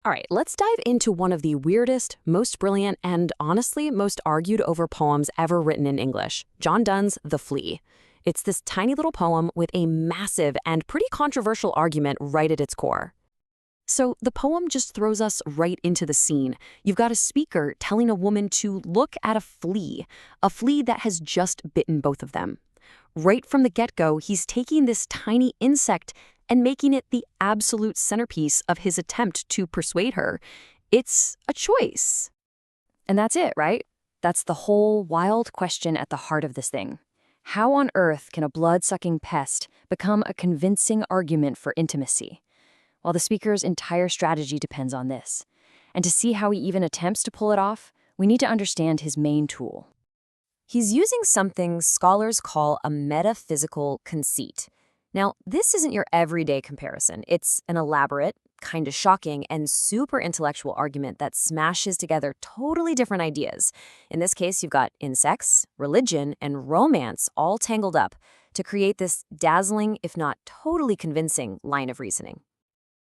All right, let's dive into one of the weirdest, most brilliant, and honestly, most argued over poems ever written in English, John Donne's The Flea. It's this tiny little poem with a massive and pretty controversial argument right at its core. So the poem just throws us right into the scene. You've got a speaker telling a woman to look at a flea that has just bitten both of them. Right from the get-go, he's taking this tiny insect and making it the absolute centerpiece of his attempt to persuade her. It's a choice. And that's it, right? That's the whole wild question at the heart of this thing. How on earth can a blood-sucking pest become a convincing argument for intimacy? Well, the speaker's entire strategy depends on this. And to see how he even attempts to pull it off, we need to understand his main tool. He's using something scholars call a metaphysical conceit. Now, this isn't your everyday comparison. It's an elaborate, kind of shocking, and super intellectual argument that smashes together totally different ideas. In this case, you've got insects, religion, and romance all tangled up to create this dazzling, if not totally convincing, line of reasoning.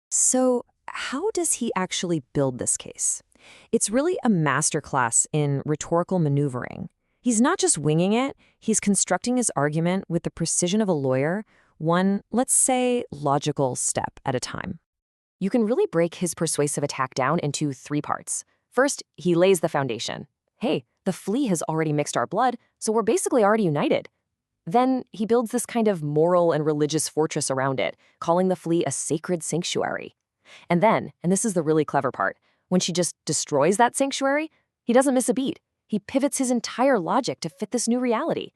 So, how does he actually build this case? It's really a masterclass in rhetorical maneuvering. He's not just winging it, he's constructing his argument with the precision of a lawyer, one, let's say, logical step at a time. You can really break his persuasive attack down into three parts. First, he lays the foundation. Hey, the flea has already mixed our blood, so we're basically already united. Then he builds this kind of moral and religious fortress around it, calling the flea a sacred sanctuary. And then, and this is the really clever part, when she just destroys that sanctuary, he doesn't miss a beat. He pivots his entire logic to fit this new reality.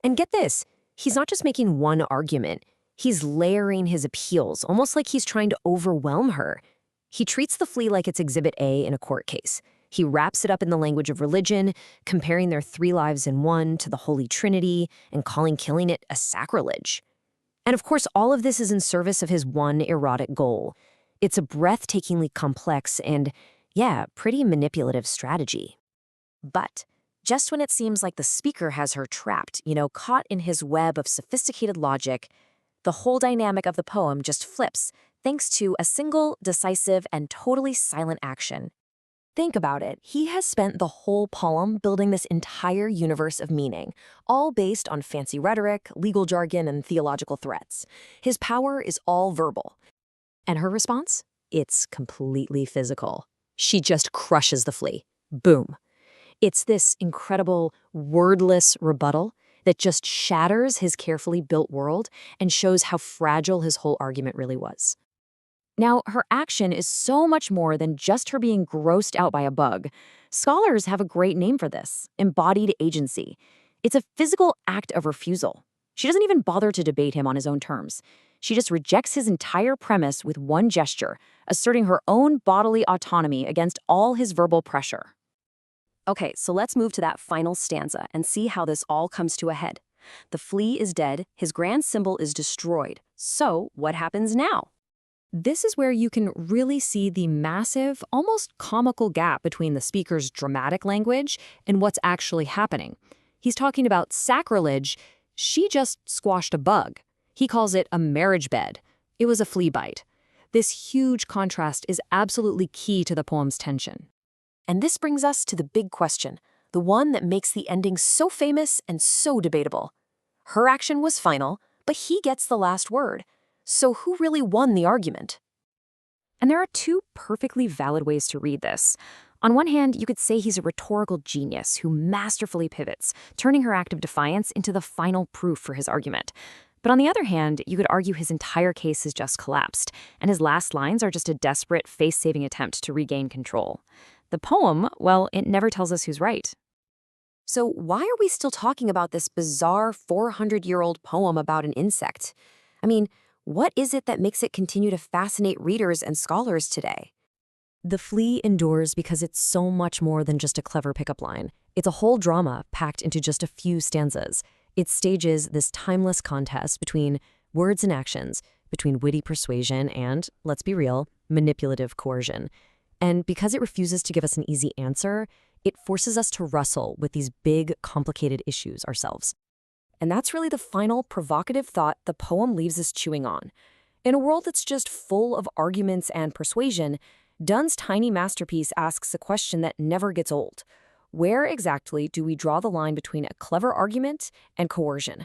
And get this, he's not just making one argument. He's layering his appeals, almost like he's trying to overwhelm her. He treats the flea like it's Exhibit A in a court case. He wraps it up in the language of religion, comparing their three lives in one to the Holy Trinity and calling killing it a sacrilege. And of course, all of this is in service of his one erotic goal. It's a breathtakingly complex and, yeah, pretty manipulative strategy. But just when it seems like the speaker has her trapped, caught in his web of sophisticated logic, the whole dynamic of the poem just flips thanks to a single, decisive, and totally silent action. Think about it. He has spent the whole poem building this entire universe of meaning, all based on fancy rhetoric, legal jargon, and theological threats. His power is all verbal. And her response? It's completely physical. She just crushes the flea. Boom. It's this incredible, wordless rebuttal that just shatters his carefully built world and shows how fragile his whole argument really was. Now, her action is so much more than just her being grossed out by a bug. Scholars have a great name for this: embodied agency. It's a physical act of refusal. She doesn't even bother to debate him on his own terms. She just rejects his entire premise with one gesture, asserting her own bodily autonomy against all his verbal pressure. Okay, so let's move to that final stanza and see how this all comes to a head. The flea is dead, his grand symbol is destroyed. So, what happens now? This is where you can really see the massive, almost comical gap between the speaker's dramatic language and what's actually happening. He's talking about sacrilege. She just squashed a bug. He calls it a marriage bed. It was a flea bite. This huge contrast is absolutely key to the poem's tension. And this brings us to the big question, the one that makes the ending so famous and so debatable. Her action was final, but he gets the last word. So who really won the argument? And there are two perfectly valid ways to read this. On one hand, you could say he's a rhetorical genius who masterfully pivots, turning her act of defiance into the final proof for his argument. But on the other hand, you could argue his entire case has just collapsed, and his last lines are just a desperate, face-saving attempt to regain control. The poem, well, it never tells us who's right. So why are we still talking about this bizarre 400-year-old poem about an insect? I mean, what is it that makes it continue to fascinate readers and scholars today? The Flea endures because it's so much more than just a clever pickup line. It's a whole drama packed into just a few stanzas. It stages this timeless contest between words and actions, between witty persuasion and, let's be real, manipulative coercion. And because it refuses to give us an easy answer, it forces us to wrestle with these big, complicated issues ourselves. And that's really the final provocative thought the poem leaves us chewing on. In a world that's just full of arguments and persuasion, Donne's tiny masterpiece asks a question that never gets old. Where exactly do we draw the line between a clever argument and coercion?